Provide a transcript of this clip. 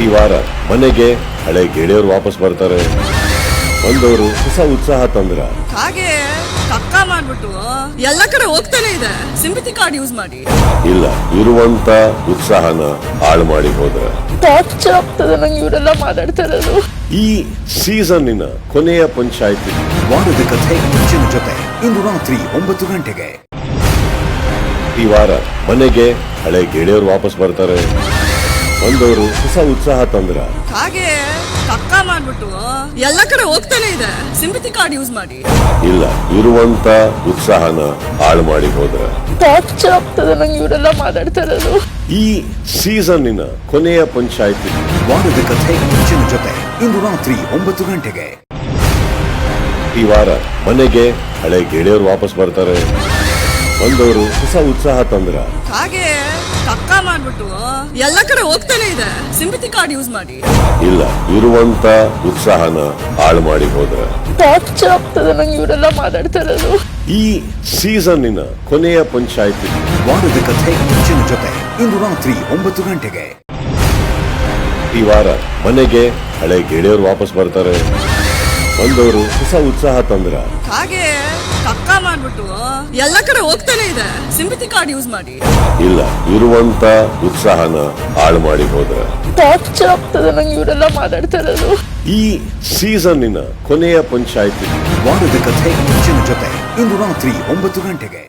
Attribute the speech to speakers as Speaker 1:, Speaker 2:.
Speaker 1: ಈ ವಾರ ಮನೆಗೆ ಹಳೆ ಗೆಳೆಯರು ವಾಪಸ್ ಬರ್ತಾರೆ. ಬಂದವರು ಹೊಸ ಉತ್ಸಾಹ ತಂದ್ರ
Speaker 2: ಹಾಗೆ ಕಕ್ಕ ಮಾಡ್ಬಿಟ್ಟು ಎಲ್ಲ ಕಡೆ ಹೋಗ್ತಾನೆ ಇದೆ. ಸಿಂಪತಿ ಕಾರ್ಡ್ ಯೂಸ್ ಮಾಡಿ.
Speaker 1: ಇಲ್ಲ, ಇರುವಂತ ಉತ್ಸಾಹನ ಹಾಳು ಮಾಡಿ ಹೋದ್ರ
Speaker 3: ಟಾರ್ಚರ್ ಆಗ್ತದೆ ನಂಗೆ ಇವರೆಲ್ಲ ಮಾತಾಡ್ತಿರೋದು.
Speaker 1: ಈ ಸೀಸನ್ನಿನ ಕೊನೆಯ ಪಂಚಾಯಿತಿ
Speaker 4: ವಾರದ ಕಥೆ ಮುಂಚಿನ ಜೊತೆ ಇಂದು ರಾತ್ರಿ 9 ಗಂಟೆಗೆ.
Speaker 1: ಈ ವಾರ ಮನೆಗೆ ಹಳೆ ಗೆಳೆಯರು ವಾಪಸ್ ಬರ್ತಾರೆ. ಬಂದವರು ಹೊಸ ಉತ್ಸಾಹ ತಂದ್ರ
Speaker 2: ಹಾಗೆ ಕಕ್ಕ ಮಾಡ್ಬಿಟ್ಟು ಎಲ್ಲ ಕಡೆ ಹೋಗ್ತಾನೆ ಇದೆ. ಸಿಂಪತಿ ಕಾರ್ಡ್ ಯೂಸ್ ಮಾಡಿ.
Speaker 1: ಇಲ್ಲ, ಇರುವಂತ ಉತ್ಸಾಹನ ಹಾಳು ಮಾಡಿ ಹೋದ್ರ
Speaker 3: ಟಾರ್ಚರ್ ಆಗ್ತದೆ ನಂಗೆ ಇವರೆಲ್ಲ ಮಾತಾಡ್ತಿರೋದು.
Speaker 1: ಈ ಸೀಸನ್ನಿನ ಕೊನೆಯ ಪಂಚಾಯಿತಿ
Speaker 4: ವಾರದ ಕಥೆ ಮುಂಚಿನ ಜೊತೆ ಇಂದು ರಾತ್ರಿ 9 ಗಂಟೆಗೆ.
Speaker 1: ಈ ವಾರ ಮನೆಗೆ ಹಳೆ ಗೆಳೆಯರು ವಾಪಸ್ ಬರ್ತಾರೆ. ಬಂದವರು ಹೊಸ ಉತ್ಸಾಹ ತಂದ್ರ
Speaker 2: ಹಾಗೆ ಕಕ್ಕ ಮಾಡ್ಬಿಟ್ಟು ಎಲ್ಲ ಕಡೆ ಹೋಗ್ತಾನೆ ಇದೆ. ಸಿಂಪತಿ ಕಾರ್ಡ್ ಯೂಸ್ ಮಾಡಿ.
Speaker 1: ಇಲ್ಲ, ಇರುವಂತ ಉತ್ಸಾಹನ ಹಾಳು ಮಾಡಿ ಹೋದ್ರ
Speaker 3: ಟಾರ್ಚರ್ ಆಗ್ತದೆ ನಂಗೆ ಇವರೆಲ್ಲ ಮಾತಾಡ್ತಿರೋದು.
Speaker 1: ಈ ಸೀಸನ್ನಿನ ಕೊನೆಯ ಪಂಚಾಯಿತಿ
Speaker 4: ವಾರದ ಕಥೆ ಮುಂಚಿನ ಜೊತೆ ಇಂದು ರಾತ್ರಿ 9 ಗಂಟೆಗೆ.
Speaker 1: ಈ ವಾರ ಮನೆಗೆ ಹಳೆ ಗೆಳೆಯರು ವಾಪಸ್ ಬರ್ತಾರೆ. ಬಂದವರು ಹೊಸ ಉತ್ಸಾಹ ತಂದ್ರ
Speaker 2: ಹಾಗೆ ಕಕ್ಕ ಮಾಡ್ಬಿಟ್ಟು ಎಲ್ಲ ಕಡೆ ಹೋಗ್ತಾನೆ ಇದೆ. ಸಿಂಪತಿ ಕಾರ್ಡ್ ಯೂಸ್ ಮಾಡಿ.
Speaker 1: ಇಲ್ಲ, ಇರುವಂತ ಉತ್ಸಾಹನ ಹಾಳು ಮಾಡಿ ಹೋದ್ರ
Speaker 3: ಟಾರ್ಚರ್ ಆಗ್ತದೆ ನಂಗೆ ಇವರೆಲ್ಲ ಮಾತಾಡ್ತಿರೋದು.
Speaker 1: ಈ ಸೀಸನ್ನಿನ ಕೊನೆಯ ಪಂಚಾಯಿತಿ
Speaker 4: ವಾರದ ಕಥೆ ಮುಂಚಿನ ಜೊತೆ ಇಂದು ರಾತ್ರಿ 9 ಗಂಟೆಗೆ.